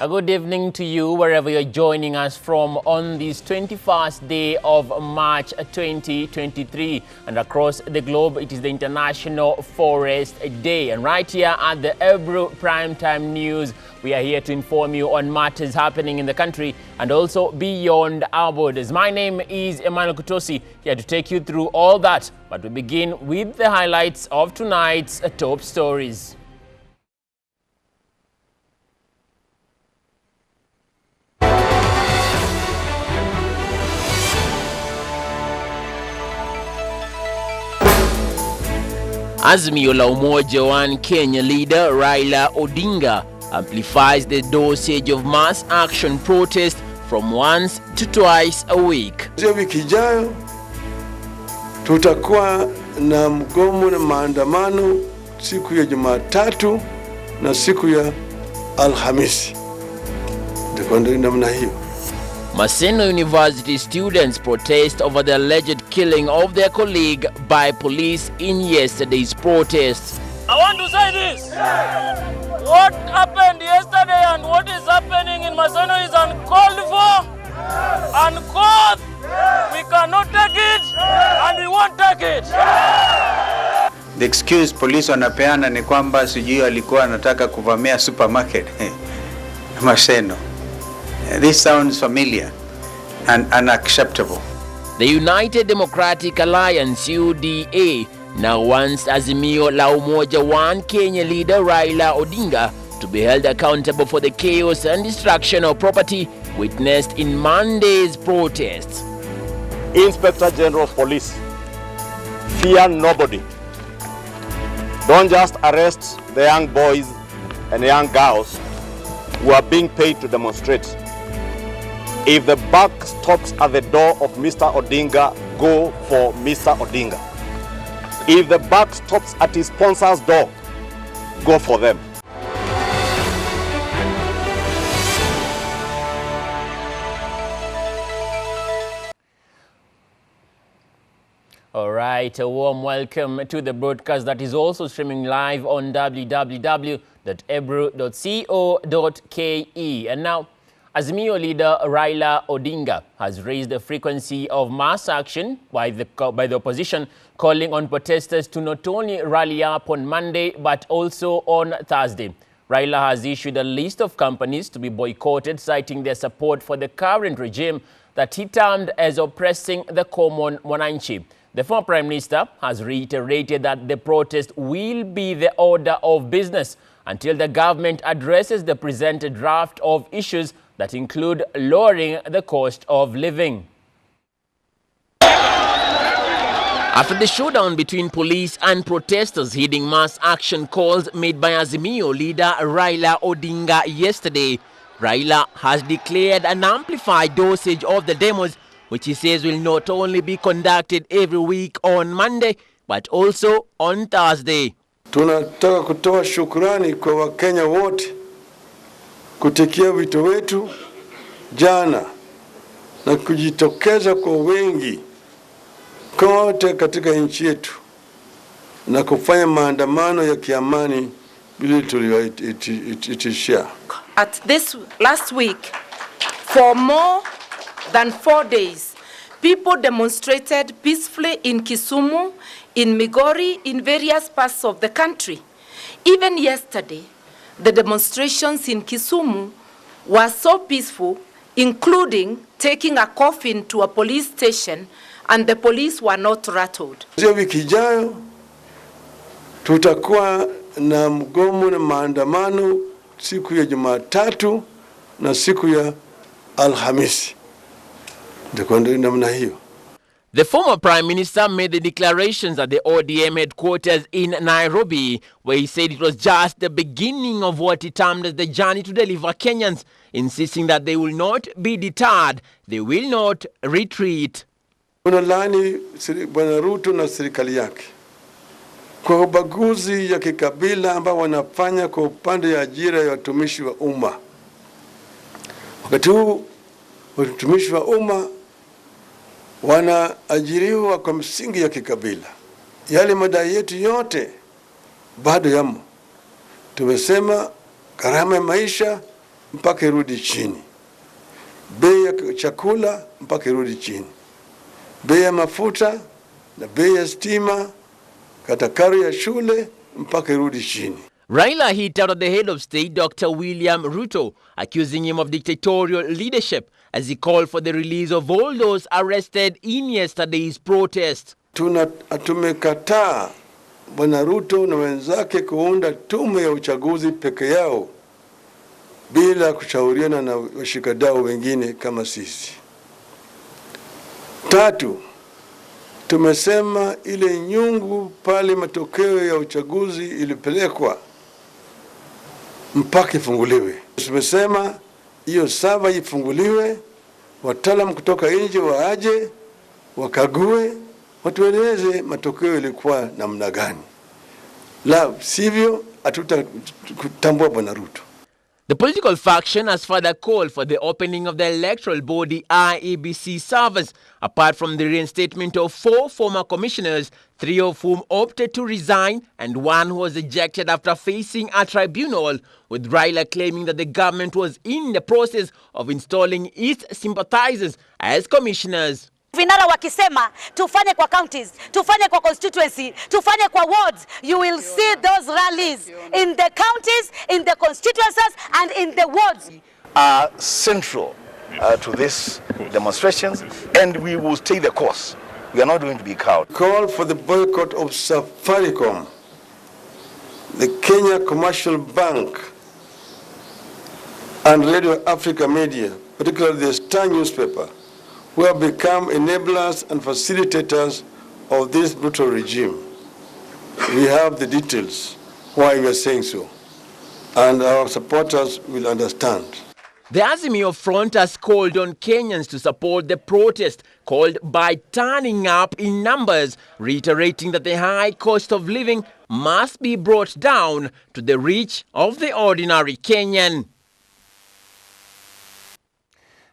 A good evening to you wherever you're joining us from on this 21st day of March 2023. And across the globe, it is the International Forest Day. And right here at the EBRU Primetime News, we are here to inform you on matters happening in the country and also beyond our borders. My name is Emmanuel Kutosi, here to take you through all that. But we begin with the highlights of tonight's top stories. Azimio la Umoja One Kenya leader Raila Odinga amplifies the dosage of mass action protest from once to twice a week. Wiki ijayo tutakuwa na mgomo na maandamano siku ya Jumatatu na siku ya Alhamisi. Ndio namna hiyo. Maseno University students protest over the alleged killing of their colleague by police in yesterday's protest. I want to say this. What happened yesterday and what is happening in Maseno is uncalled for, uncalled. We cannot take it and we won't take it. The excuse police wanapeana ni kwamba sijui alikuwa anataka kuvamia supermarket. Maseno. This sounds familiar and unacceptable. The United Democratic Alliance UDA now wants Azimio la Umoja One Kenya leader Raila Odinga to be held accountable for the chaos and destruction of property witnessed in Monday's protests. Inspector General of Police, fear nobody. Don't just arrest the young boys and young girls who are being paid to demonstrate. If the buck stops at the door of Mr. Odinga, go for Mr. Odinga. If the buck stops at his sponsor's door, go for them. All right, a warm welcome to the broadcast that is also streaming live on www.ebru.co.ke. And now, Azimio leader Raila Odinga has raised the frequency of mass action by the opposition, calling on protesters to not only rally up on Monday but also on Thursday. Raila has issued a list of companies to be boycotted, citing their support for the current regime that he termed as oppressing the common mwananchi. The former Prime Minister has reiterated that the protest will be the order of business until the government addresses the presented draft of issues that include lowering the cost of living. After the showdown between police and protesters heeding mass action calls made by Azimio leader Raila Odinga yesterday, Raila has declared an amplified dosage of the demos, which he says will not only be conducted every week on Monday, but also on Thursday. Tunataka kutoa shukrani kwa Wakenya wote kutikia wito wetu jana na kujitokeza kwa wengi kote katika nchi yetu na kufanya maandamano ya kiamani bila tuliyoitishia. At this last week, for more than 4 days, people demonstrated peacefully in Kisumu, in Migori, in various parts of the country. Even yesterday, the demonstrations in Kisumu were so peaceful, including taking a coffin to a police station, and the police were not rattled. Wiki ijayo tutakuwa na mgomo na maandamano siku ya Jumatatu na siku ya Alhamisi. Ndio namna hiyo. The former Prime Minister made the declarations at the ODM headquarters in Nairobi, where he said it was just the beginning of what he termed as the journey to deliver Kenyans, insisting that they will not be deterred, they will not retreat. Tunalaani Bwana Ruto na serikali yake kwa ubaguzi ya kikabila ambao wanafanya kwa upande ya ajira ya watumishi wa umma. Wakati huu watumishi wa umma wanaajiriwa kwa msingi ya kikabila. Yale madai yetu yote bado yamo. Tumesema gharama ya maisha mpaka irudi chini. Bei ya chakula mpaka irudi chini. Bei ya mafuta na bei ya stima, katakari ya shule mpaka irudi chini. Raila hit out at the head of state, Dr. William Ruto, accusing him of dictatorial leadership as he called for the release of all those arrested in yesterday's protest. Tumekataa Bwana Ruto na wenzake kuunda tume ya uchaguzi peke yao bila kushauriana na washikadau wengine kama sisi. 3, tumesema ile nyungu pale matokeo ya uchaguzi ilipelekwa mpaka ifunguliwe. Tumesema hiyo sava ifunguliwe, wataalamu kutoka nje waaje, wakague, watueleze matokeo ilikuwa namna gani. La sivyo hatutatambua Bwana Ruto. The political faction has further called for the opening of the electoral body IEBC servers, apart from the reinstatement of 4 former commissioners, 3 of whom opted to resign and 1 who was ejected after facing a tribunal, with Raila claiming that the government was in the process of installing its sympathizers as commissioners. Vinara wakisema tufanye kwa counties, tufanye kwa constituency, tufanye kwa wards, you will see those rallies in the counties, in the constituencies and in the wards. Are central to these demonstrations, and we will stay the course. We are not going to be cowed. Call for the boycott of Safaricom, the Kenya Commercial Bank and Radio Africa Media, particularly the Star newspaper, who have become enablers and facilitators of this brutal regime. We have the details why we are saying so, and our supporters will understand. The Azimio Front has called on Kenyans to support the protest, called by turning up in numbers, reiterating that the high cost of living must be brought down to the reach of the ordinary Kenyan.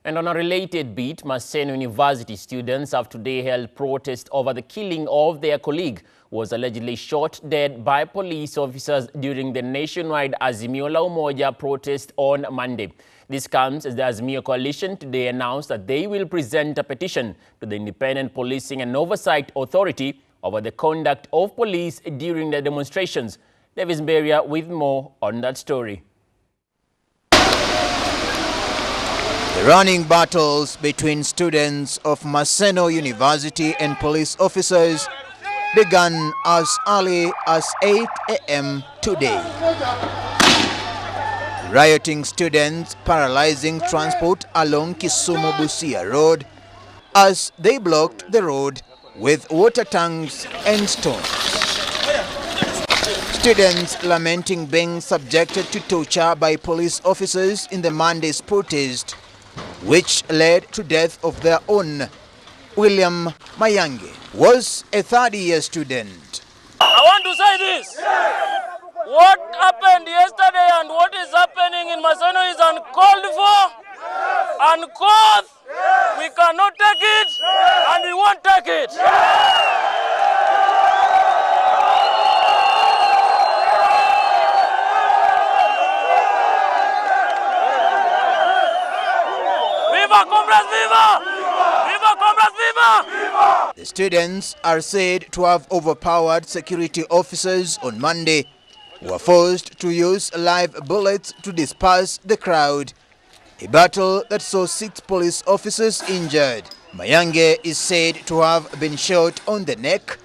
And on a related beat, Maseno University students have today held protest over the killing of their colleague who was allegedly shot dead by police officers during the nationwide Azimio la Umoja protest on Monday. This comes as the Azimio Coalition today announced that they will present a petition to the Independent Policing and Oversight Authority over the conduct of police during the demonstrations. Davis Mberia with more on that story. The running battles between students of Maseno University and police officers began as early as 8 a.m. today. Rioting students paralyzing transport along Kisumu-Busia Road as they blocked the road with water tanks and stones. Students lamenting being subjected to torture by police officers in the Monday's protest, which led to death of their own. William Mayange was a third-year student. I want to say this. What happened yesterday and what is happening in Maseno is uncalled for, uncouth. We cannot take it and we won't take it. Viva Comrades, viva! Viva Comrades, viva! The students are said to have overpowered security officers on Monday, who were forced to use live bullets to disperse the crowd, a battle that saw 6 police officers injured. Mayange is said to have been shot on the neck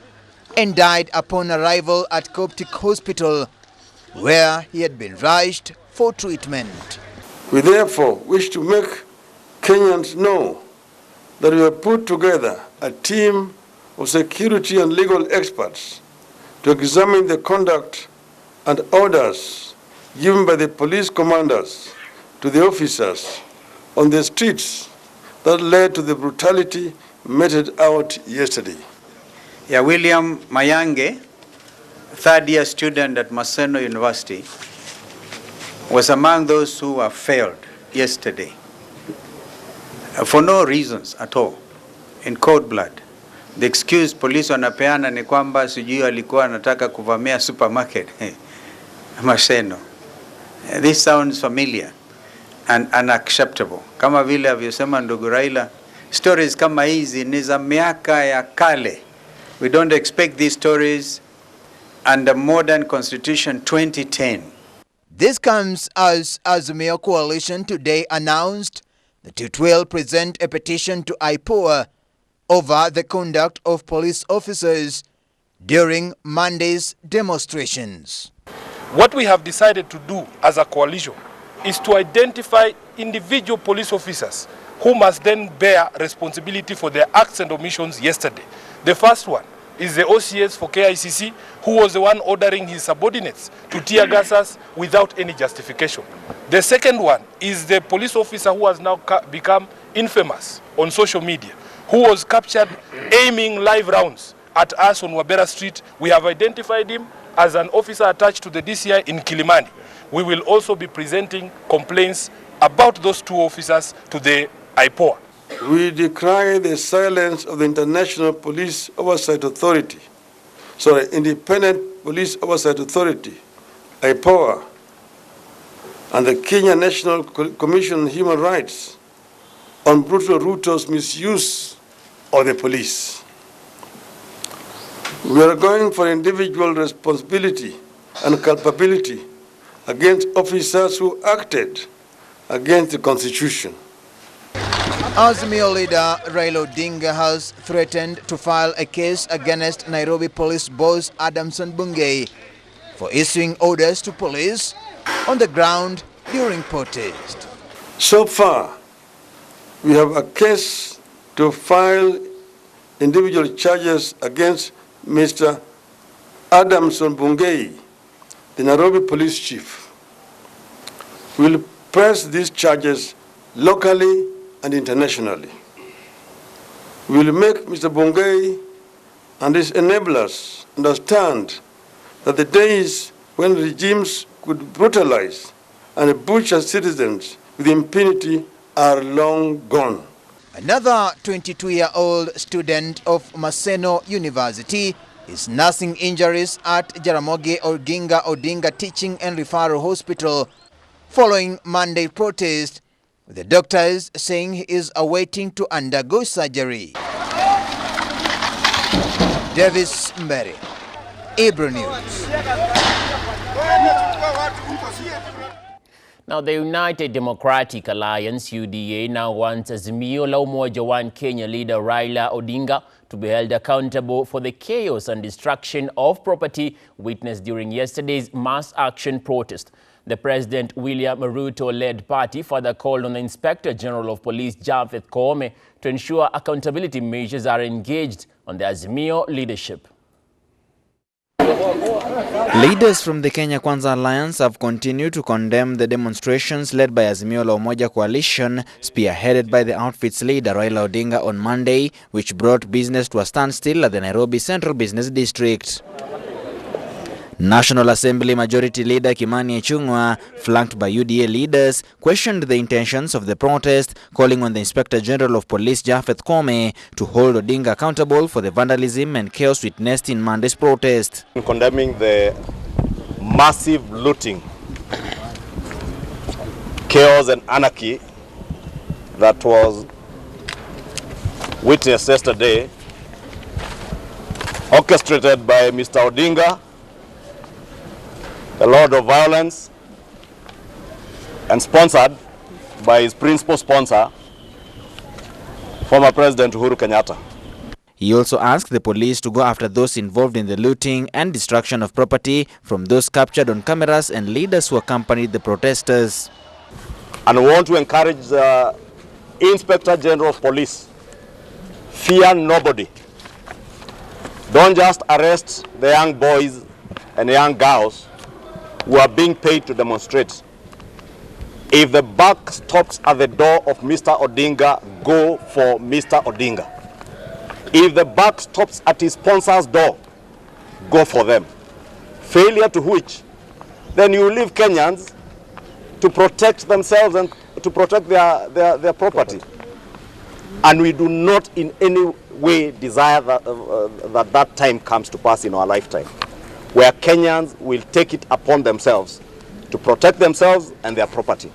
and died upon arrival at Coptic Hospital, where he had been rushed for treatment. We therefore wish to make Kenyans know that we have put together a team of security and legal experts to examine the conduct and orders given by the police commanders to the officers on the streets that led to the brutality meted out yesterday. Yeah, William Mayange, third-year student at Maseno University, was among those who were failed yesterday for no reasons at all, in cold blood. The excuse police wanapeana ni kwamba sijui alikuwa anataka kuvamia supermarket Maseno. This sounds familiar. unacceptable. Kama vile alivyosema ndugu Raila, stories kama hizi ni za miaka ya kale. We don't expect these stories under modern constitution 2010. This comes as Azimio Coalition today announced that it will present a petition to IPOA over the conduct of police officers during Monday's demonstrations. What we have decided to do as a coalition is to identify individual police officers who must then bear responsibility for their acts and omissions yesterday. The first one is the OCS for KICC, who was the one ordering his subordinates to tear gas us without any justification. The second one is the police officer who has now become infamous on social media, who was captured aiming live rounds at us on Wabera Street. We have identified him as an officer attached to the DCI in Kilimani. We will also be presenting complaints about those two officers to the IPOA. We decry the silence of the International Police Oversight Authority, Independent Police Oversight Authority, IPOA, and the Kenya National Commission on Human Rights on brutal Ruto's misuse of the police. We are going for individual responsibility and culpability against officers who acted against the Constitution. Azimio leader Raila Odinga has threatened to file a case against Nairobi police boss Adamson Bungei for issuing orders to police on the ground during protest. So far, we have a case to file individual charges against Mr. Adamson Bungei, the Nairobi police chief. We will press these charges locally and internationally. We will make Mr. Bungei and his enablers understand that the days when regimes could brutalize and butcher citizens with impunity are long gone. Another 22-year-old student of Maseno University is nursing injuries at Jaramogi Oginga Odinga Teaching and Referral Hospital following Monday protest, with the doctors saying he is awaiting to undergo surgery. Davis Mbere, EBRU News. Now, the United Democratic Alliance, UDA, now wants Azimio la Umoja One Kenya leader Raila Odinga to be held accountable for the chaos and destruction of property witnessed during yesterday's mass action protest. The President William Ruto-led party further called on the Inspector General of Police Japhet Koome to ensure accountability measures are engaged on the Azimio leadership. Leaders from the Kenya Kwanza Alliance have continued to condemn the demonstrations led by Azimio la Umoja Coalition, spearheaded by the outfit's leader Raila Odinga on Monday, which brought business to a standstill at the Nairobi Central Business District. National Assembly Majority Leader Kimani Ichung'wah, flanked by UDA leaders, questioned the intentions of the protest, calling on the Inspector General of Police Japhet Koome to hold Odinga accountable for the vandalism and chaos witnessed in Monday's protest. Condemning the massive looting, chaos and anarchy that was witnessed yesterday, orchestrated by Mr. Odinga, the Lord of Violence, and sponsored by his principal sponsor, former President Uhuru Kenyatta. He also asked the police to go after those involved in the looting and destruction of property, from those captured on cameras and leaders who accompanied the protesters. And we want to encourage the Inspector General of Police, fear nobody. Don't just arrest the young boys and young girls who are being paid to demonstrate. If the buck stops at the door of Mr. Odinga, go for Mr. Odinga. If the buck stops at his sponsor's door, go for them. Failure to which, then you leave Kenyans to protect themselves and to protect their property. And we do not in any way desire that time comes to pass in our lifetime, where Kenyans will take it upon themselves to protect themselves and their property.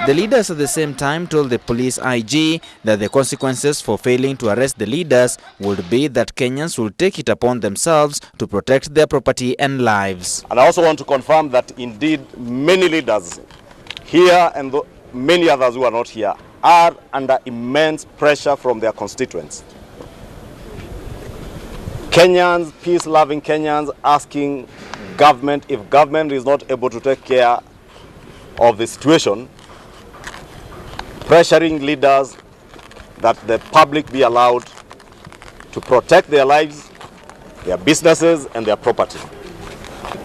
The leaders at the same time told the police IG that the consequences for failing to arrest the leaders would be that Kenyans will take it upon themselves to protect their property and lives. And I also want to confirm that indeed many leaders here and many others who are not here are under immense pressure from their constituents. Kenyans, peace-loving Kenyans, asking government, if government is not able to take care of the situation, pressuring leaders that the public be allowed to protect their lives, their businesses, and their property.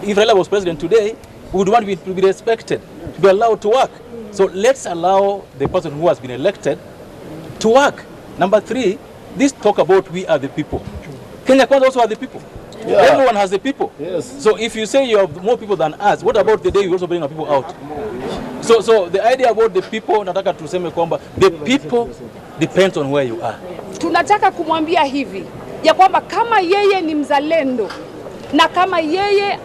If Raila was president today, we would want to be respected, to be allowed to work. So let's allow the person who has been elected to work. Number 3, this talk about we are the people. Kenya Kwanza also are the people. Yeah. Everyone has the people. Yes. So if you say you have more people than us, what about the day you also bring our people out? So the idea about the people, nataka tuseme kwamba the people depends on where you are. Tunataka kumwambia hivi ya kwamba kama yeye ni mzalendo na kama yeye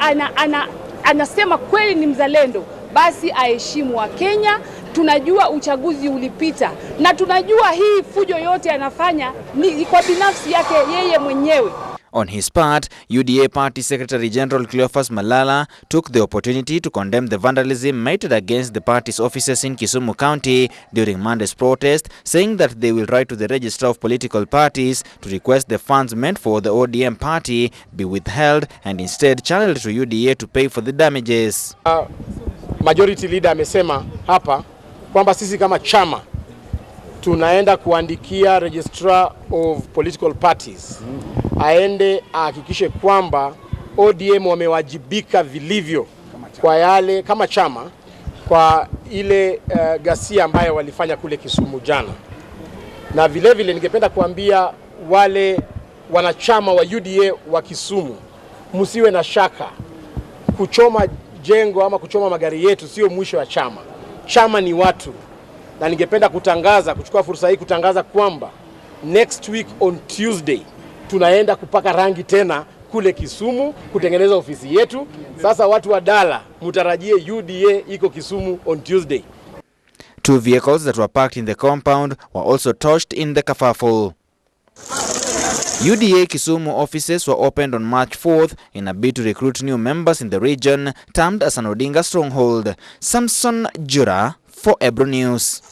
anasema kweli ni mzalendo, basi aheshimu wa Kenya. Tunajua uchaguzi ulipita na tunajua hii fujo yote anafanya ni kwa binafsi yake yeye mwenyewe. On his part, UDA Party Secretary General Cleophas Malala took the opportunity to condemn the vandalism meted against the party's offices in Kisumu County during Monday's protest, saying that they will write to the Registrar of Political Parties to request the funds meant for the ODM party be withheld and instead channeled to UDA to pay for the damages. Majority leader amesema hapa kwamba sisi kama chama tunaenda kuandikia Registrar of Political Parties aende ahakikishe kwamba ODM wamewajibika vilivyo kwa yale kama chama kwa ile ghasia ambayo walifanya kule Kisumu jana. Na vile vile ningependa kuambia wale wanachama wa UDA wa Kisumu, msiwe na shaka, kuchoma jengo ama kuchoma magari yetu sio mwisho wa chama. Chama ni watu. Na ningependa kuchukua fursa hii kutangaza kwamba next week on Tuesday tunaenda kupaka rangi tena kule Kisumu kutengeneza ofisi yetu. Sasa watu wa Dala mutarajie UDA iko Kisumu on Tuesday. 2 vehicles that were parked in the compound were also torched in the kerfuffle. UDA Kisumu offices were opened on March 4th in a bid to recruit new members in the region termed as an Odinga stronghold. Samson Jura for EBRU News.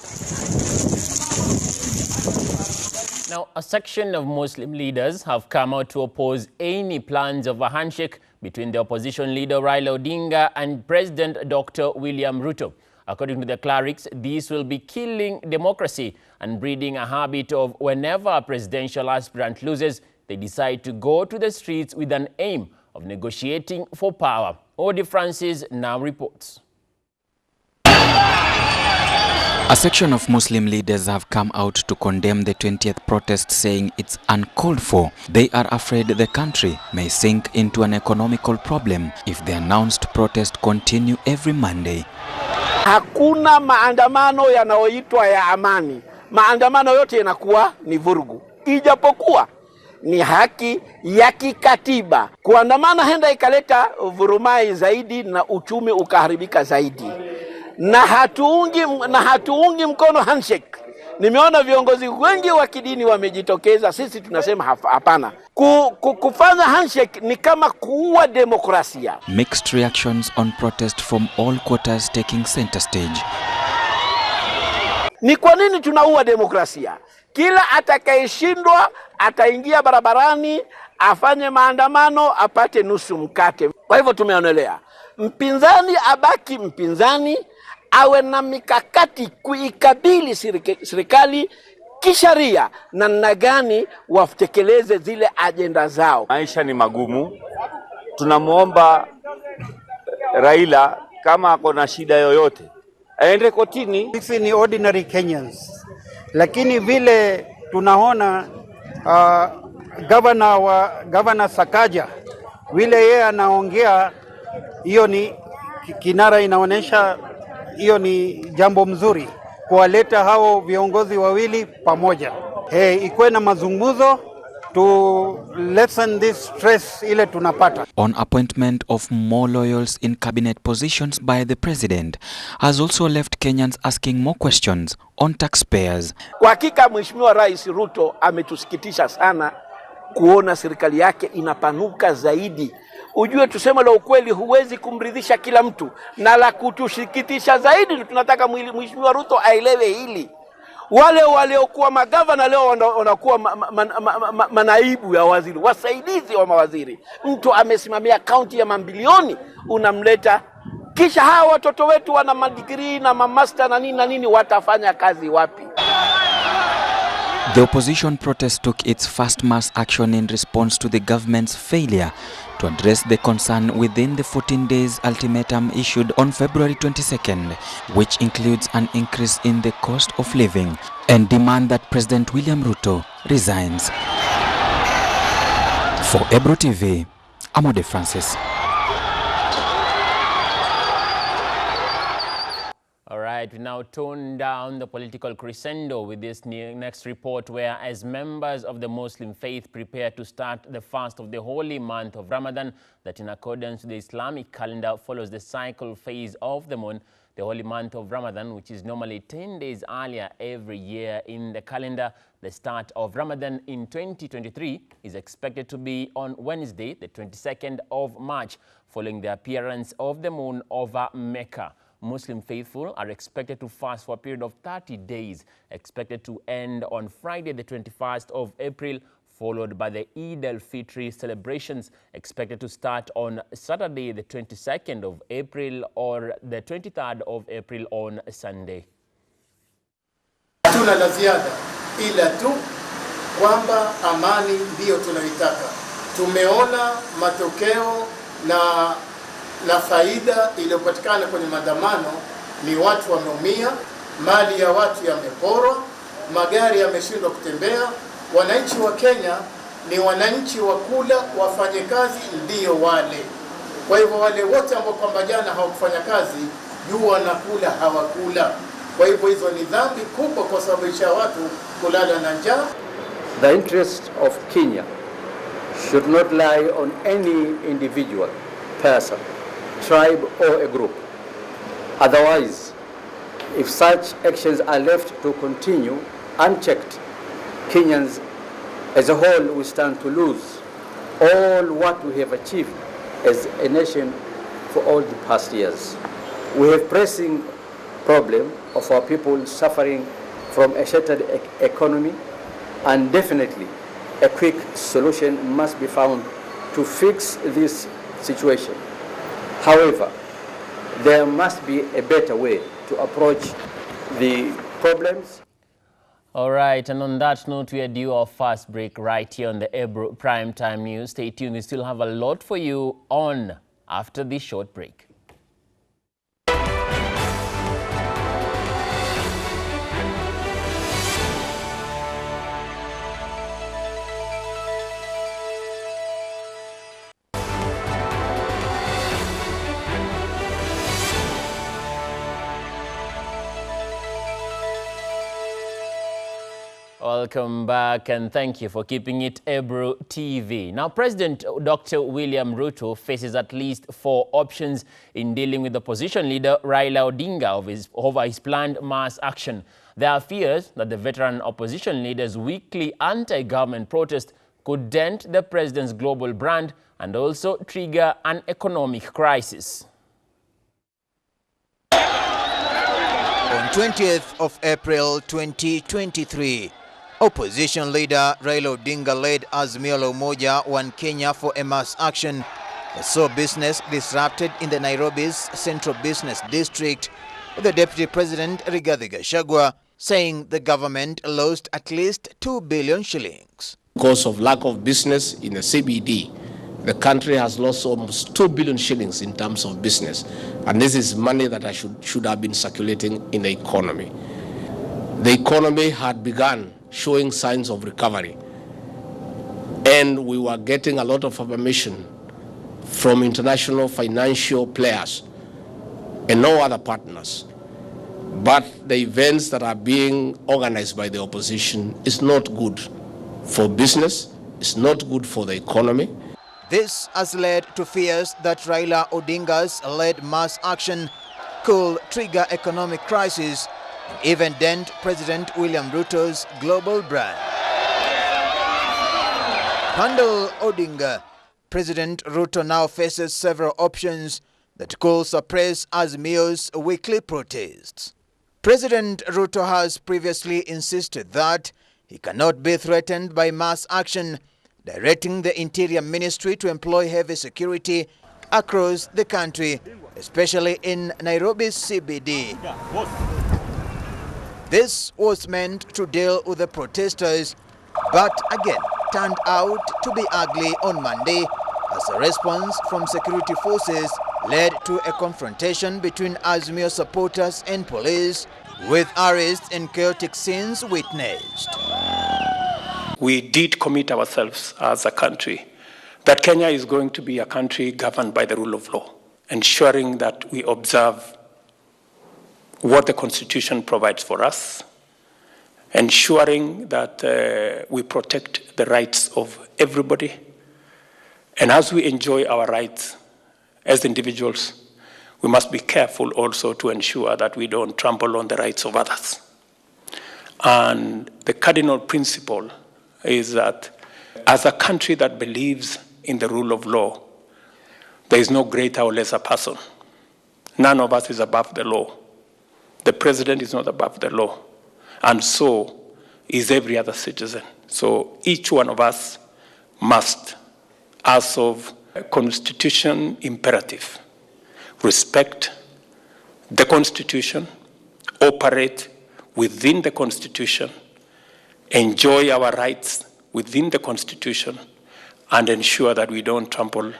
Now, a section of Muslim leaders have come out to oppose any plans of a handshake between the opposition leader Raila Odinga and President Dr. William Ruto. According to the clerics, this will be killing democracy and breeding a habit of whenever a presidential aspirant loses, they decide to go to the streets with an aim of negotiating for power. Odi Francis now reports. A section of Muslim leaders have come out to condemn the 20th protest, saying it's uncalled for. They are afraid the country may sink into an economical problem if the announced protest continue every Monday. Hakuna maandamano yanayoitwa ya amani. Maandamano yote yanakuwa ni vurugu. Ijapokuwa ni haki ya kikatiba. Kuandamana henda ikaleta vurumai zaidi na uchumi ukaharibika zaidi. Na hatuungi mkono handshake. Nimeona viongozi wengi wa kidini wamejitokeza, sisi tunasema hapana. Kufanya handshake ni kama kuua demokrasia. Mixed reactions on protest from all quarters taking center stage. Ni kwa nini tunaua demokrasia? Kila atakayeshindwa ataingia barabarani, afanye maandamano, apate nusu mkate. Kwa hivyo tumeonelea mpinzani abaki mpinzani, awe na mikakati kuikabili serikali kisheria na namna gani watekeleze zile agenda zao. Maisha ni magumu. Tunamuomba Raila kama ako na shida yoyote aende kotini. Sisi ni ordinary Kenyans. Lakini vile tunaona governor Sakaja vile yeye anaongea, hiyo ni kinara, inaonesha hiyo ni jambo mzuri kuwaleta hao viongozi wawili pamoja. Ikuwe na mazungumzo to lessen this stress ile tunapata. On appointment of more loyals in cabinet positions by the president has also left Kenyans asking more questions on taxpayers. Kwa hakika Mheshimiwa Rais Ruto ametusikitisha sana kuona serikali yake inapanuka zaidi. Ujue tuseme la ukweli, huwezi kumridhisha kila mtu, na la kutusikitisha zaidi tunataka Mheshimiwa Ruto aelewe hili. Wale waliokuwa magavana leo wanakuwa manaibu ya waziri, wasaidizi wa mawaziri. Mtu amesimamia kaunti ya mabilioni unamleta, kisha hawa watoto wetu wana madigrii na master na nini watafanya kazi wapi? The opposition protest took its first mass action in response to the government's failure to address the concern within the 14 days ultimatum issued on February 22nd, which includes an increase in the cost of living and demand that President William Ruto resigns. For EBRU TV, Amode Francis. All right, we now tone down the political crescendo with this next report, where as members of the Muslim faith prepare to start the fast of the holy month of Ramadan, that in accordance with the Islamic calendar follows the cycle phase of the moon. The holy month of Ramadan, which is normally 10 days earlier every year in the calendar. The start of Ramadan in 2023 is expected to be on Wednesday, the 22nd of March, following the appearance of the moon over Mecca. Muslim faithful are expected to fast for a period of 30 days, expected to end on Friday, the 21st of April, followed by the Eid al-Fitr celebrations, expected to start on Saturday, the 22nd of April, or the 23rd of April on Sunday. Hatuna la ziada ila tu kwamba amani ndiyo tunaitaka. Tumeona matokeo na faida iliyopatikana kwenye maandamano. Ni watu wameumia, mali ya watu yameporwa, magari yameshindwa kutembea. Wananchi wa Kenya ni wananchi wa kula, wafanye kazi ndio wale. Kwa hivyo wale wote ambao kwamba jana hawakufanya kazi, jua na kula hawakula. Kwa hivyo hizo ni dhambi kubwa kwa sababu ya watu kulala na njaa. The interest of Kenya should not lie on any individual, person, tribe or a group. Otherwise, if such actions are left to continue unchecked, Kenyans as a whole will stand to lose all what we have achieved as a nation for all the past years. We have pressing problem of our people suffering from a shattered economy, and definitely a quick solution must be found to fix this situation. However, there must be a better way to approach the problems. All right, and on that note, we are due our first break right here on the EBRU Primetime News. Stay tuned, we still have a lot for you on after this short break. Welcome back, and thank you for keeping it EBRU TV. Now, President Dr. William Ruto faces at least 4 options in dealing with opposition leader Raila Odinga over his planned mass action. There are fears that the veteran opposition leader's weekly anti-government protest could dent the president's global brand and also trigger an economic crisis. On 20th of April 2023, opposition leader Raila Odinga led Azimio la Umoja One Kenya for a mass action that saw business disrupted in the Nairobi's Central Business District, with the Deputy President Rigathi Gachagua saying the government lost at least 2 billion shillings. Because of lack of business in the CBD, the country has lost almost 2 billion shillings in terms of business. And this is money that should have been circulating in the economy. The economy had begun showing signs of recovery, and we were getting a lot of affirmation from international financial players and no other partners. But the events that are being organized by the opposition is not good for business, It's not good for the economy. This has led to fears that Raila Odinga's led mass action could trigger economic crisis and even dent President William Ruto's global brand. Handle Odinga. President Ruto now faces several options that could suppress Azimio's weekly protests. President Ruto has previously insisted that he cannot be threatened by mass action, directing the Interior Ministry to employ heavy security across the country, especially in Nairobi's CBD. This was meant to deal with the protesters, but again turned out to be ugly on Monday as a response from security forces led to a confrontation between Azimio supporters and police, with arrests and chaotic scenes witnessed. We did commit ourselves as a country that Kenya is going to be a country governed by the rule of law, ensuring that we observe what the Constitution provides for us, ensuring that we protect the rights of everybody. And as we enjoy our rights as individuals, we must be careful also to ensure that we don't trample on the rights of others. And the cardinal principle is that as a country that believes in the rule of law, there is no greater or lesser person. None of us is above the law. The president is not above the law, and so is every other citizen. So each one of us must, as of a constitution imperative, respect the Constitution, operate within the Constitution, enjoy our rights within the Constitution, and ensure that we don't trample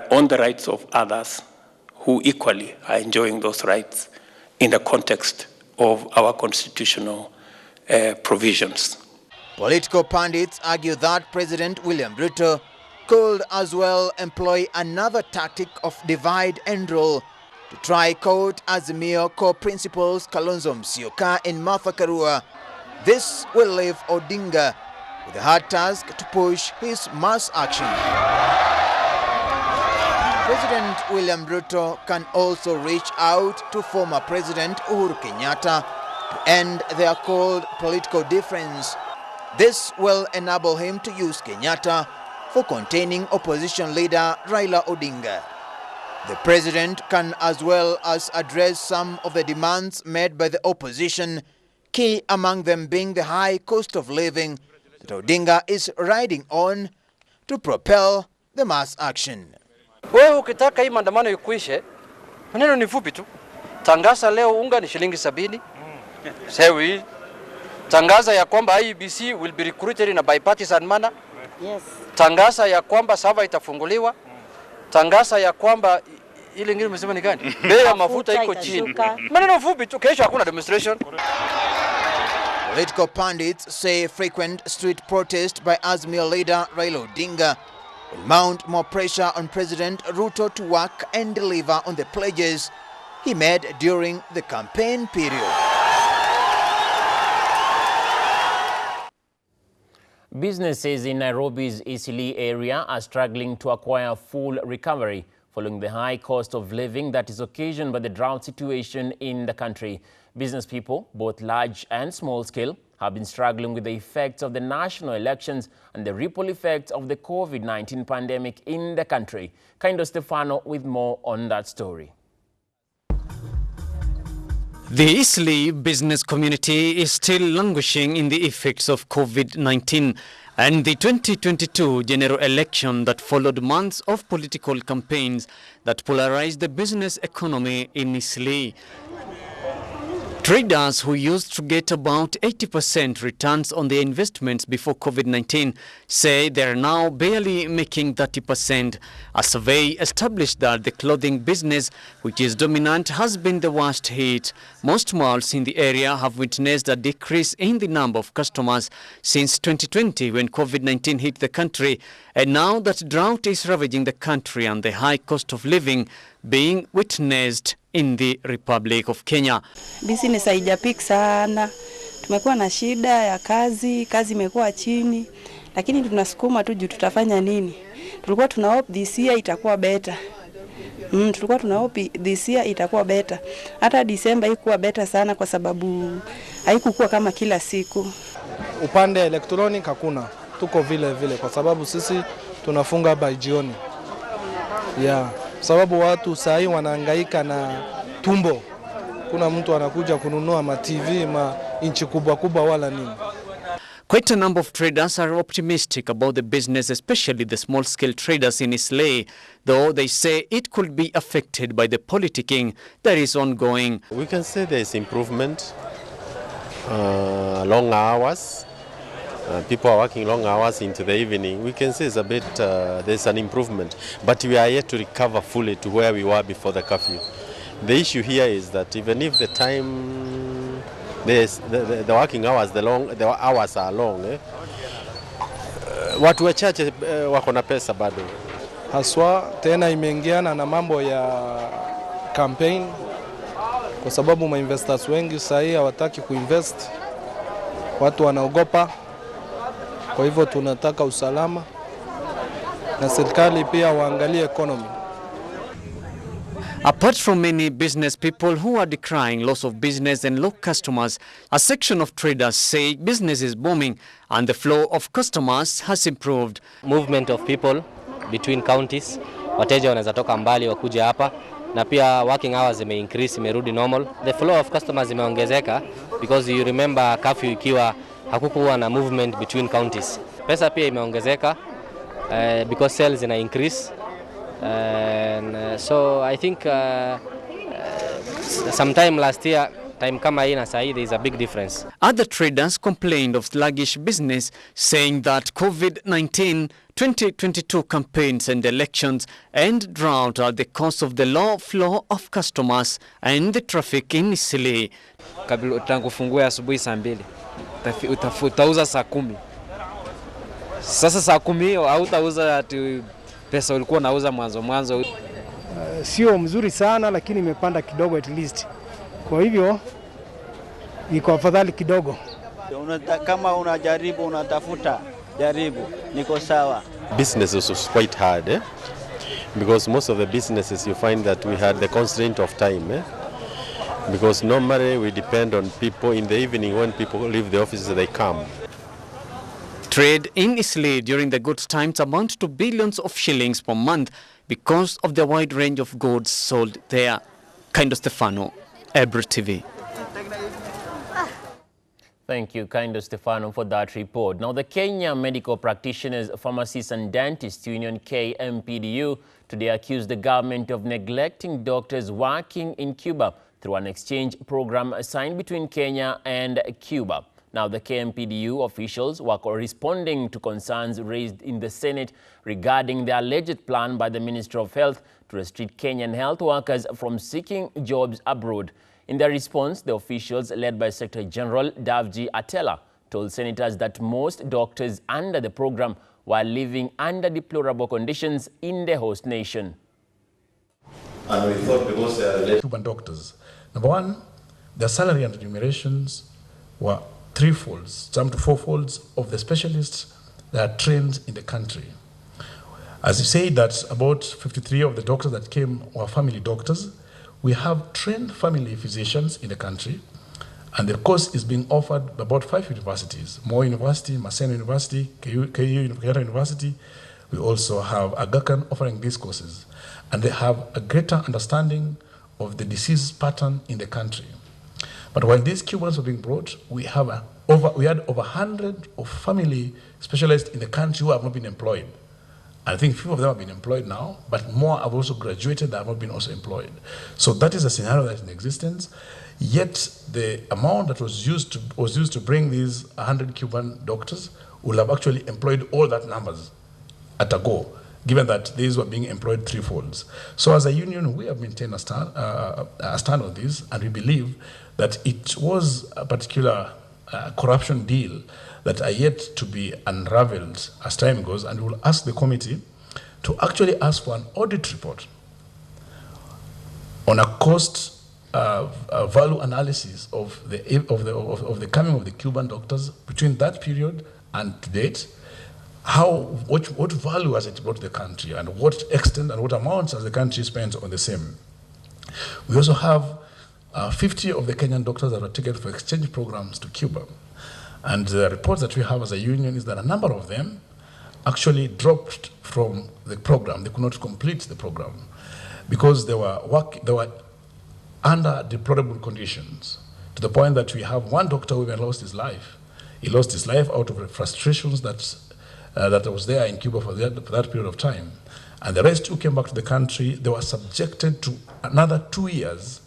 on the rights of others who equally are enjoying those rights in the context of our constitutional provisions. Political pundits argue that President William Ruto could as well employ another tactic of divide and rule to try court Azimio core principals Kalonzo Musyoka and Martha Karua. This will leave Odinga with a hard task to push his mass action. President William Ruto can also reach out to former President Uhuru Kenyatta to end their cold political difference. This will enable him to use Kenyatta for containing opposition leader Raila Odinga. The president can as well as address some of the demands made by the opposition, key among them being the high cost of living that Odinga is riding on to propel the mass action. Wewe ukitaka hii maandamano ikuishe, maneno ni fupi tu. Tangaza leo unga ni shilingi 70. Sewi. Tangaza ya kwamba IEBC will be recruited in a bipartisan manner. Yes. Tangaza ya kwamba sava itafunguliwa. Tangaza ya kwamba ile ngine umesema ni gani? Bei ya mafuta iko chini. Maneno fupi tu, kesho hakuna demonstration. Political pundits say frequent street protests by Azimio leader Raila Odinga will mount more pressure on President Ruto to work and deliver on the pledges he made during the campaign period. Businesses in Nairobi's Eastleigh area are struggling to acquire full recovery following the high cost of living that is occasioned by the drought situation in the country. Business people, both large and small scale, have been struggling with the effects of the national elections and the ripple effects of the COVID-19 pandemic in the country. Kaindo Stefano with more on that story. The Eastleigh business community is still languishing in the effects of COVID-19 and the 2022 general election that followed months of political campaigns that polarized the business economy in Eastleigh. Traders who used to get about 80% returns on their investments before COVID-19 say they are now barely making 30%. A survey established that the clothing business, which is dominant, has been the worst hit. Most malls in the area have witnessed a decrease in the number of customers since 2020 when COVID-19 hit the country. And now that drought is ravaging the country and the high cost of living being witnessed in the Republic of Kenya. Business haijapik sana. Tumekuwa na shida ya kazi imekuwa chini. lakini tunasukuma tu juu tutafanya nini. Tulikuwa tuna hope this year itakuwa better. Tulikuwa tuna hope this year itakuwa better. Hata December haikuwa better sana kwa sababu haikuwa kama kila siku. Upande electronic hakuna. Tuko vile vile kwa sababu sisi tunafunga by jioni. Sababu watu sahi wanahangaika na tumbo. Kuna mtu anakuja kununua ma TV inchi kubwa kubwa wala nini. Quite a number of traders are optimistic about the business, especially the small-scale traders in Islay, though they say it could be affected by the politicking that is ongoing. We can say there is improvement, long hours. People are working long hours into the evening. We can say it's a bit, there's an improvement, but we are yet to recover fully to where we were before the curfew. The issue here is that even if the time, the working hours, the hours are long, watu wachache wako na pesa bado. Haswa tena imeingiana na mambo ya campaign kwa sababu ma-investors wengi sasa hawataki kuinvest. Watu wanaogopa. Kwa hivyo tunataka usalama na serikali pia waangalie economy. Apart from many business people who are decrying loss of business and low customers, a section of traders say business is booming and the flow of customers has improved. Movement of people between counties, wateja wanaweza toka mbali wakuja hapa, na pia working hours increase, imerudi normal. The flow of customers imeongezeka because you remember curfew ikiwa hakukuwa na movement between counties. Pesa pia imeongezeka because sales ina increase. So I think sometime last year, time kama hii na sahi, there is a big difference. Other traders complained of sluggish business, saying that COVID-19, 2022 campaigns and elections and drought are the cause of the low flow of customers and the traffic in Islay. Kabla tangu fungue asubuhi saa 2, utauza saa 10. Sasa saa 10 hautauza ati pesa ulikuwa unauza mwanzo. Sio mzuri sana lakini imepanda kidogo at least. Kwa hivyo iko afadhali kidogo. Kama unajaribu unatafuta jaribu niko sawa. Business was quite hard because most of the businesses you find that we had the constraint of time because normally we depend on people in the evening. When people leave the offices they come. Trade in Islay during the good times amount to billions of shillings per month because of the wide range of goods sold there. Kaindo Stefano, EBRU TV. Thank you, Kaindo Stefano, for that report. Now, the Kenya Medical Practitioners, Pharmacists and Dentists Union, KMPDU, today accused the government of neglecting doctors working in Cuba through an exchange program signed between Kenya and Cuba. Now, the KMPDU officials were responding to concerns raised in the Senate regarding the alleged plan by the Minister of Health to restrict Kenyan health workers from seeking jobs abroad. In their response, the officials, led by Secretary General Davji Atela, told senators that most doctors under the program were living under deplorable conditions in the host nation. And we thought because they are related Cuban doctors, number one, their salary and remunerations were threefolds, some to fourfolds of the specialists that are trained in the country. As you say that about 53 of the doctors that came were family doctors, we have trained family physicians in the country, and the course is being offered by about 5 universities: Moi University, Maseno University, KU University. We also have Aga Khan offering these courses, and they have a greater understanding of the disease pattern in the country. But while these Cubans were being brought, we had over 100 of family specialists in the country who have not been employed. I think few of them have been employed now, but more have also graduated that have not been also employed. So that is a scenario that is in existence. Yet the amount that was used to bring these 100 Cuban doctors will have actually employed all that numbers at a go, given that these were being employed threefolds. So as a union, we have maintained a stand on this, and we believe that it was a particular corruption deal that are yet to be unraveled as time goes, and we will ask the committee to actually ask for an audit report on a cost value analysis of the coming of the Cuban doctors between that period and to date, what value has it brought to the country, and what extent and what amounts has the country spent on the same. We also have 50 of the Kenyan doctors that were taken for exchange programs to Cuba. And the reports that we have as a union is that a number of them actually dropped from the program. They could not complete the program because they were under deplorable conditions, to the point that we have one doctor who even lost his life. He lost his life out of the frustrations that was there in Cuba for that period of time. And the rest who came back to the country, they were subjected to another 2 years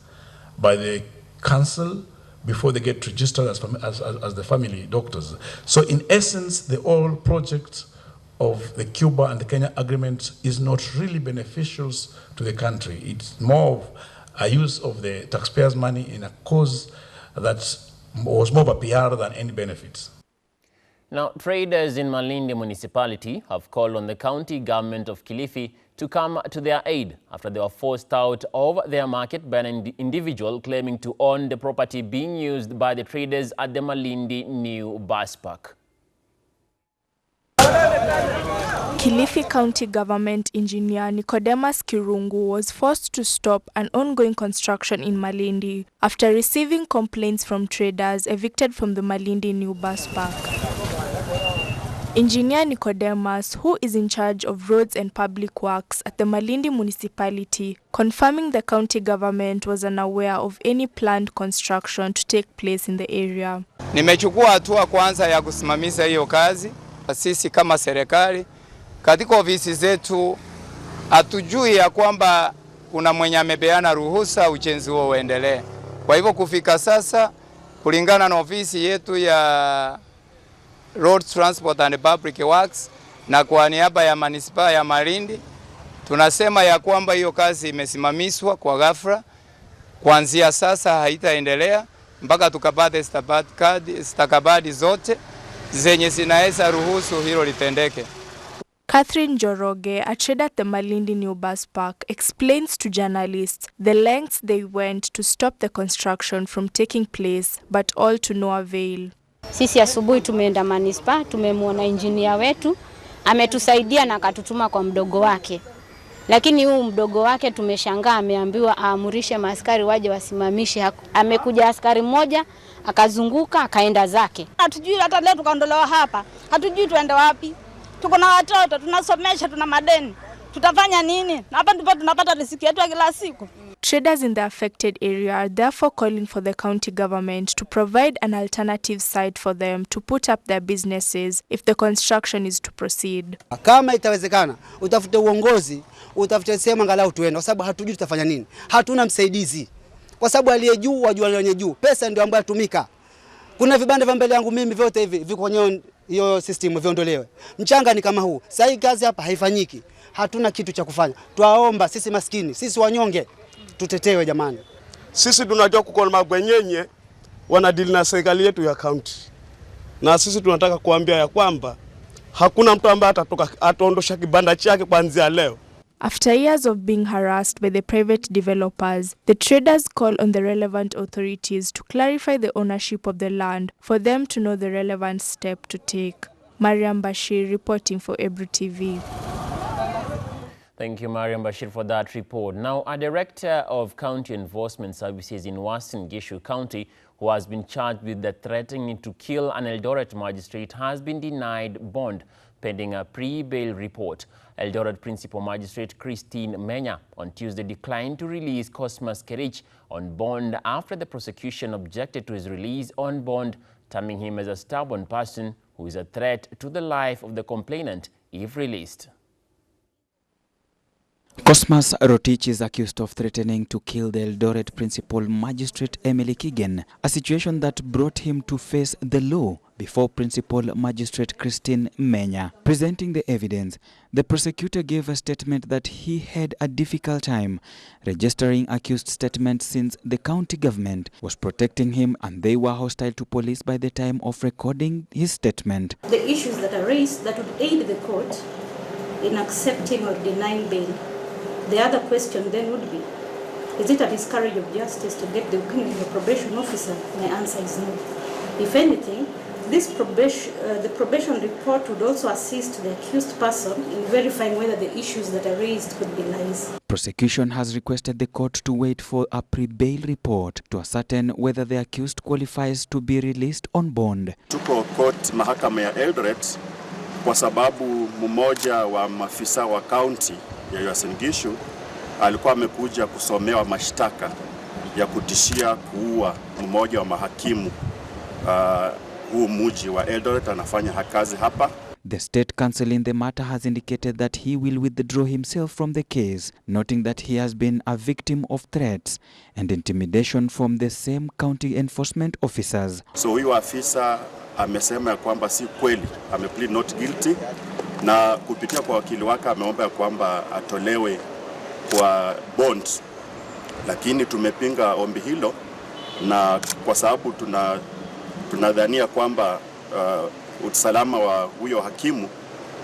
by the council before they get registered as the family doctors. So in essence, the whole project of the Cuba and the Kenya agreement is not really beneficial to the country. It's more of a use of the taxpayers' money in a cause that was more of a PR than any benefits. Now, traders in Malindi municipality have called on the county government of Kilifi to come to their aid after they were forced out of their market by an individual claiming to own the property being used by the traders at the Malindi new bus park. Kilifi County Government Engineer Nicodemus Kirungu was forced to stop an ongoing construction in Malindi after receiving complaints from traders evicted from the Malindi new bus park. Engineer Nicodemus, who is in charge of roads and public works at the Malindi municipality, confirming the county government was unaware of any planned construction to take place in the area. Nimechukua hatua kwanza ya kusimamisha hiyo kazi. Sisi kama serikali katika ofisi zetu hatujui ya kwamba kuna mwenye amepeana ruhusa ujenzi huo uendelee. Kwa hivyo kufika sasa, kulingana na ofisi yetu ya Road Transport and Public Works na kwa niaba ya manispaa ya Malindi, tunasema ya kwamba hiyo kazi imesimamishwa kwa ghafla. Kuanzia sasa haitaendelea mpaka tukapate stakabadhi zote zenye zinaweza ruhusu hilo litendeke. Catherine Joroge, a trader at the Malindi new bus park, explains to journalists the lengths they went to stop the construction from taking place, but all to no avail. Sisi asubuhi tumeenda manispa, tumemwona engineer wetu, ametusaidia na akatutuma kwa mdogo wake. Lakini huu mdogo wake tumeshangaa, ameambiwa aamurishe maaskari waje wasimamishe. Amekuja askari mmoja, akazunguka, akaenda zake. Hatujui hata leo tukaondolewa hapa. Hatujui tuende wapi. Tuko na watoto, tunasomesha, tuna madeni. Tutafanya nini? Hapa ndipo tunapata riziki yetu kila siku. Traders in the affected area are therefore calling for the county government to provide an alternative site for them to put up their businesses if the construction is to proceed. Kama itawezekana, utafute uongozi, utafute sehemu angalau tuende, kwa sababu hatujui tutafanya nini. Hatuna msaidizi. Kwa sababu aliye juu wajua aliye juu. Pesa ndio ambayo tumika. Kuna vibanda vya mbele yangu mimi vyote hivi viko kwenye hiyo system viondolewe. Mchanga ni kama huu. Sasa hii kazi hapa haifanyiki. Hatuna kitu cha kufanya. Twaomba sisi maskini, sisi wanyonge, tutetewe jamani. Sisi tunajua kuko mabwenyenye wanadili na serikali yetu ya county. Na sisi tunataka kuambia ya kwamba hakuna mtu ambaye ataondosha kibanda chake kuanzia leo. After years of being harassed by the private developers, the traders call on the relevant authorities to clarify the ownership of the land for them to know the relevant step to take. Mariam Bashir reporting for EBRU TV. Thank you, Mariam Bashir, for that report. Now, a director of County Enforcement Services in Uasin Gishu County, who has been charged with the threatening to kill an Eldoret magistrate, has been denied bond pending a pre-bail report. Eldoret Principal Magistrate Christine Menya on Tuesday declined to release Cosmas Kerich on bond after the prosecution objected to his release on bond, terming him as a stubborn person who is a threat to the life of the complainant if released. Cosmas Rotich is accused of threatening to kill the Eldoret Principal Magistrate Emily Kigen, a situation that brought him to face the law before Principal Magistrate Christine Menya. Presenting the evidence, the prosecutor gave a statement that he had a difficult time registering accused statements since the county government was protecting him and they were hostile to police by the time of recording his statement. The issues that are raised that would aid the court in accepting or denying bail. The other question then would be, is it a miscarriage of justice to get the opinion of the probation officer? My answer is no. If anything, The probation report would also assist the accused person in verifying whether the issues that are raised could be lies. Prosecution has requested the court to wait for a pre-bail report to ascertain whether the accused qualifies to be released on bond. Tuko court mahakama ya Eldoret kwa sababu mmoja wa maafisa wa county ya Uasin Gishu alikuwa amekuja kusomewa mashtaka ya kutishia kuua mmoja wa mahakimu huu mji wa Eldoret, anafanya kazi hapa. The state counsel in the matter has indicated that he will withdraw himself from the case, noting that he has been a victim of threats and intimidation from the same county enforcement officers. So huyu afisa amesema ya kwamba si kweli, ameplead not guilty, na kupitia kwa wakili wake ameomba ya kwamba atolewe kwa bond, lakini tumepinga ombi hilo, na kwa sababu tunadhania kwamba usalama wa huyo hakimu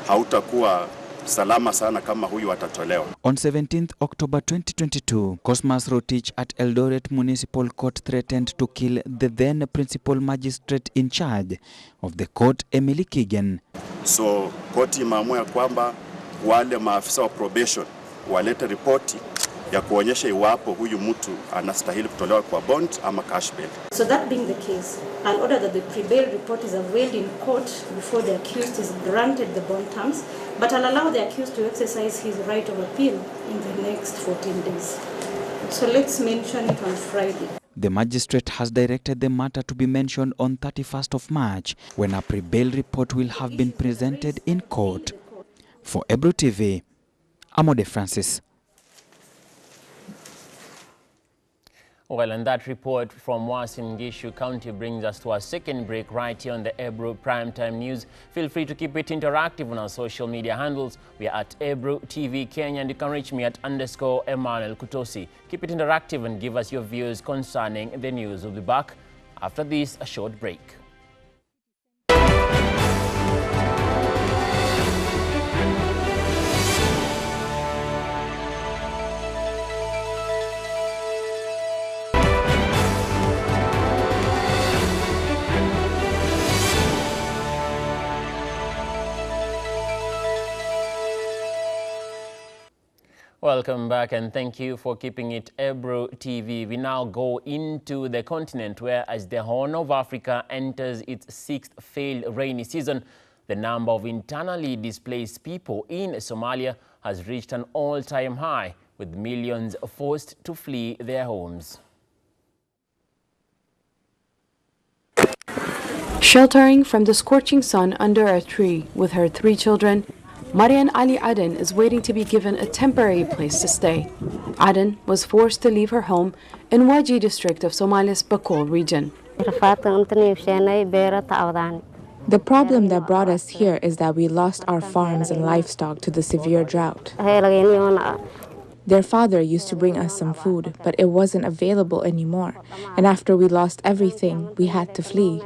hautakuwa salama sana kama huyu atatolewa. On 17th October 2022, Cosmas Rotich at Eldoret Municipal Court threatened to kill the then principal magistrate in charge of the court, Emily Kigen. So koti imeamua ya kwamba wale maafisa wa probation walete ripoti ya kuonyesha iwapo huyu mtu anastahili kutolewa kwa bond ama cash bail. So that being the case, I'll order that the pre-bail report is availed in court before the accused is granted the bond terms, but I'll allow the accused to exercise his right of appeal in the next 14 days. So let's mention it on Friday. The magistrate has directed the matter to be mentioned on 31st of March, when a pre-bail report will have been presented in court. For EBRU TV, Amode Francis. Well, and that report from Uasin Gishu County brings us to our second break right here on the EBRU Primetime News. Feel free to keep it interactive on our social media handles. We are at EBRU TV Kenya, and you can reach me at _Emmanuel Kutosi. Keep it interactive and give us your views concerning the news. We'll be back after this, a short break. Welcome back, and thank you for keeping it EBRU TV. We now go into the continent where, as the Horn of Africa enters its 6th failed rainy season, the number of internally displaced people in Somalia has reached an all-time high, with millions forced to flee their homes. Sheltering from the scorching sun under a tree with her 3 children, Marian Ali Aden is waiting to be given a temporary place to stay. Aden was forced to leave her home in Waji district of Somalia's Bakol region. The problem that brought us here is that we lost our farms and livestock to the severe drought. Their father used to bring us some food, but it wasn't available anymore. And after we lost everything, we had to flee.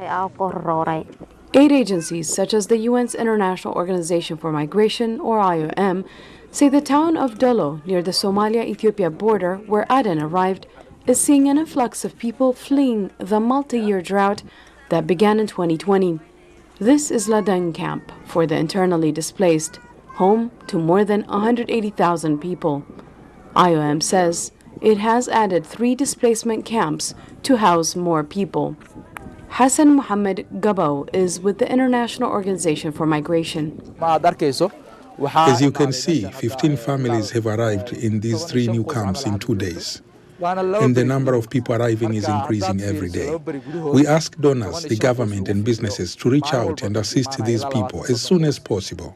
Aid agencies such as the UN's International Organization for Migration, or IOM, say the town of Dolo, near the Somalia-Ethiopia border where Aden arrived, is seeing an influx of people fleeing the multi-year drought that began in 2020. This is Ladang camp for the internally displaced, home to more than 180,000 people. IOM says it has added 3 displacement camps to house more people. Hassan Mohammed Gabo is with the International Organization for Migration. As you can see, 15 families have arrived in these 3 new camps in 2 days. And the number of people arriving is increasing every day. We ask donors, the government and businesses to reach out and assist these people as soon as possible.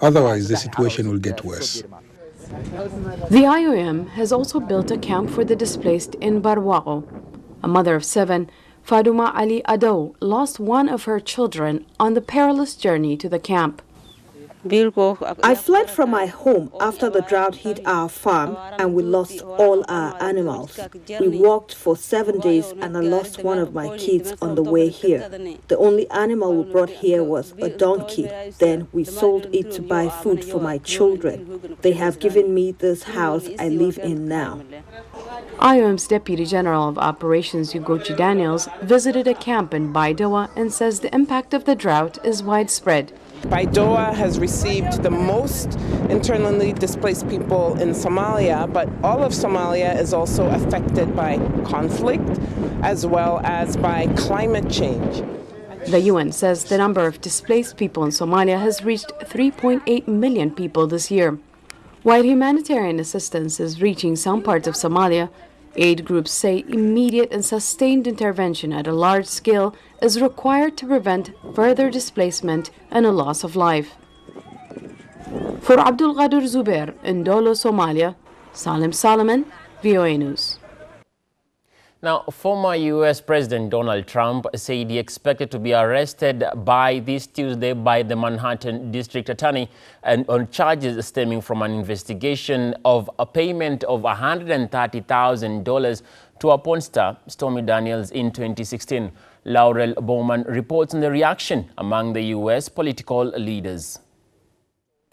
Otherwise, the situation will get worse. The IOM has also built a camp for the displaced in Barwao. A mother of 7, Faduma Ali Ado, lost one of her children on the perilous journey to the camp. I fled from my home after the drought hit our farm and we lost all our animals. We walked for 7 days and I lost one of my kids on the way here. The only animal we brought here was a donkey. Then we sold it to buy food for my children. They have given me this house I live in now. IOM's Deputy General of Operations Ugochi Daniels visited a camp in Baidoa and says the impact of the drought is widespread. Baidoa has received the most internally displaced people in Somalia, but all of Somalia is also affected by conflict as well as by climate change. The UN says the number of displaced people in Somalia has reached 3.8 million people this year. While humanitarian assistance is reaching some parts of Somalia, aid groups say immediate and sustained intervention at a large scale is required to prevent further displacement and a loss of life. For Abdul Qadir Zubair in Dolo, Somalia, Salim Salman, VOA News. Now, former U.S. President Donald Trump said he expected to be arrested by this Tuesday by the Manhattan District Attorney and on charges stemming from an investigation of a payment of $130,000 to a porn star, Stormy Daniels, in 2016. Laurel Bowman reports on the reaction among the U.S. political leaders.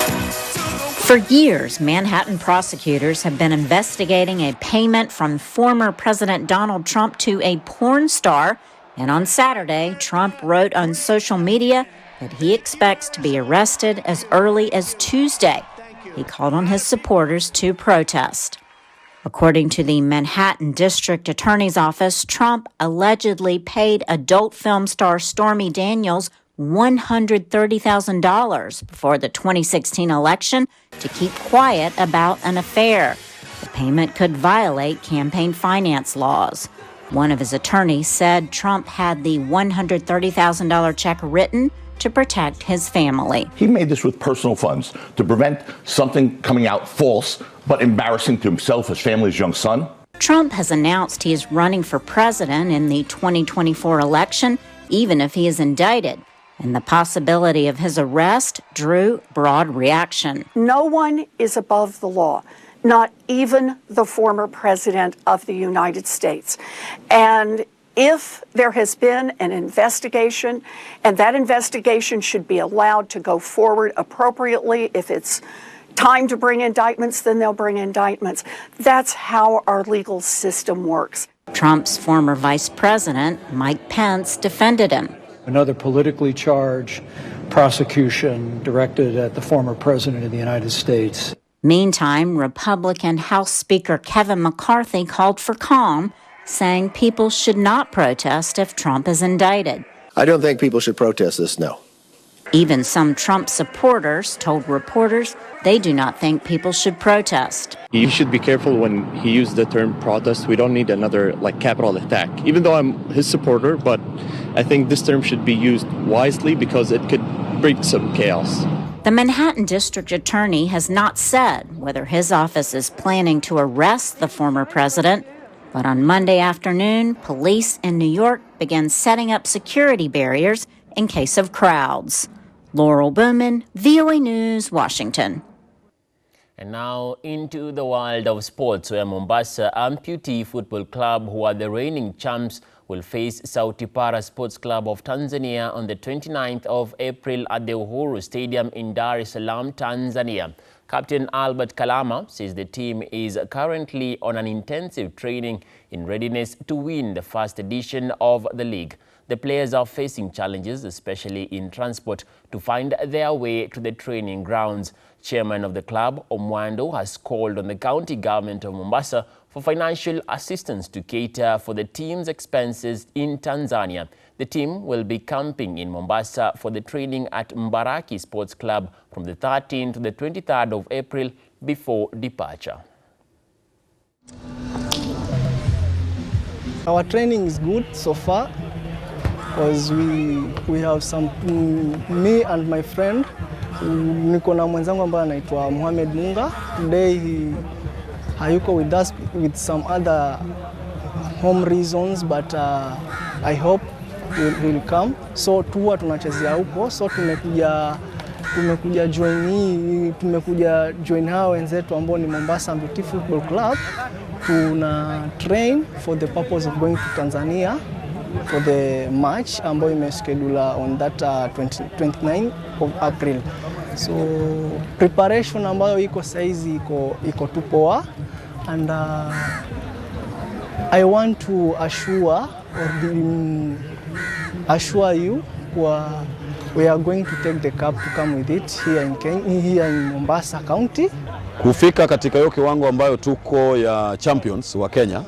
For years, Manhattan prosecutors have been investigating a payment from former President Donald Trump to a porn star. And on Saturday, Trump wrote on social media that he expects to be arrested as early as Tuesday. He called on his supporters to protest. According to the Manhattan District Attorney's Office, Trump allegedly paid adult film star Stormy Daniels $130,000 before the 2016 election to keep quiet about an affair. The payment could violate campaign finance laws. One of his attorneys said Trump had the $130,000 check written to protect his family. He made this with personal funds to prevent something coming out false but embarrassing to himself, his family, his young son. Trump has announced he is running for president in the 2024 election, even if he is indicted. And the possibility of his arrest drew broad reaction. No one is above the law, not even the former president of the United States. And if there has been an investigation, and that investigation should be allowed to go forward appropriately, if it's time to bring indictments, then they'll bring indictments. That's how our legal system works. Trump's former vice president, Mike Pence, defended him. Another politically charged prosecution directed at the former president of the United States. Meantime, Republican House Speaker Kevin McCarthy called for calm, saying people should not protest if Trump is indicted. I don't think people should protest this, no. Even some Trump supporters told reporters they do not think people should protest. He should be careful when he used the term protest. We don't need another capital attack. Even though I'm his supporter, but I think this term should be used wisely because it could bring some chaos. The Manhattan District Attorney has not said whether his office is planning to arrest the former president, but on Monday afternoon, police in New York began setting up security barriers in case of crowds. Laurel Bowman, VOA News, Washington. And now into the world of sports, where Mombasa Amputee Football Club, who are the reigning champs, will face Sauti Para Sports Club of Tanzania on the 29th of April at the Uhuru Stadium in Dar es Salaam, Tanzania. Captain Albert Kalama says the team is currently on an intensive training in readiness to win the first edition of the league. The players are facing challenges, especially in transport, to find their way to the training grounds. Chairman of the club, Omwando, has called on the county government of Mombasa for financial assistance to cater for the team's expenses in Tanzania. The team will be camping in Mombasa for the training at Mbaraki Sports Club from the 13th to the 23rd of April before departure. Our training is good so far because we have some, me and my friend, niko na mwenzangu ambaye anaitwa Mohamed Munga. Today he hayuko with us with some other home reasons, but I hope he will come. So tuwa tunachezea huko, so tumekuja tumekuja join hao wenzetu ambao ni Mombasa Beauty Football Club. Tuna train for the purpose of going to Tanzania for the match ambayo imeschedule on that 29 of April. So preparation ambayo iko saizi iko tu poa, and I want to assure you we are going to take the cup to come with it here in Mombasa County. Kufika katika hiyo kiwango ambayo tuko ya champions wa Kenya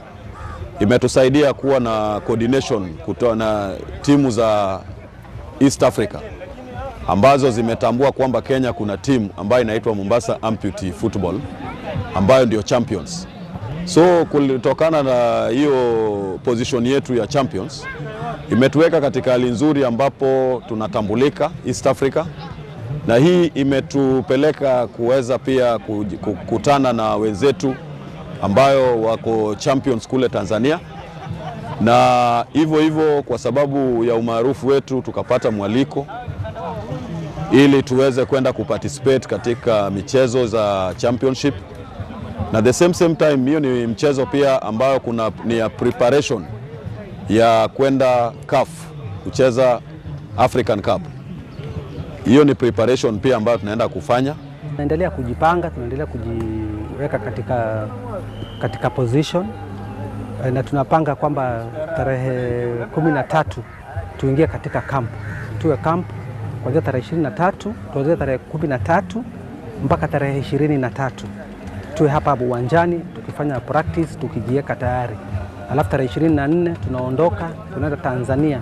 imetusaidia kuwa na coordination kutoa na timu za East Africa ambazo zimetambua kwamba Kenya kuna timu ambayo inaitwa Mombasa Amputee Football ambayo ndio champions. So kutokana na hiyo position yetu ya champions imetuweka katika hali nzuri ambapo tunatambulika East Africa, na hii imetupeleka kuweza pia kukutana na wenzetu ambayo wako champions kule Tanzania, na hivyo kwa sababu ya umaarufu wetu tukapata mwaliko ili tuweze kwenda kuparticipate katika michezo za championship, na the same time hiyo ni mchezo pia ambayo ni ya preparation ya kwenda CAF kucheza African Cup. Hiyo ni preparation pia ambayo tunaenda kufanya. Tunaendelea kujipanga, tunaendelea kujiweka katika position, na tunapanga kwamba tarehe 13 tuingie katika camp. Tuwe camp kuanzia tarehe 23, tuanze tarehe 13 mpaka tarehe 23. Tuwe hapa uwanjani tukifanya practice, tukijiweka tayari. Alafu tarehe 24 tunaondoka, tunaenda Tanzania.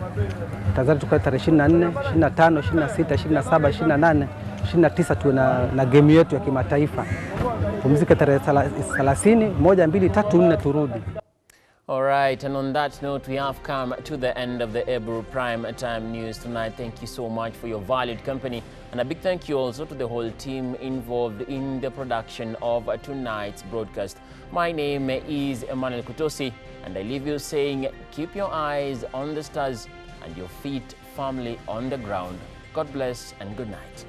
Tanzania tuko tarehe 24, 25, 26, 27, 28, 29 tuwe na game yetu ya kimataifa. Pumzike tarehe 30, 1, 2, 3, 4 turudi. All right, and on that note, we have come to the end of the EBRU Prime Time News tonight. Thank you so much for your valued company, and a big thank you also to the whole team involved in the production of tonight's broadcast. My name is Emmanuel Kutosi, and I leave you saying, keep your eyes on the stars and your feet firmly on the ground. God bless and good night.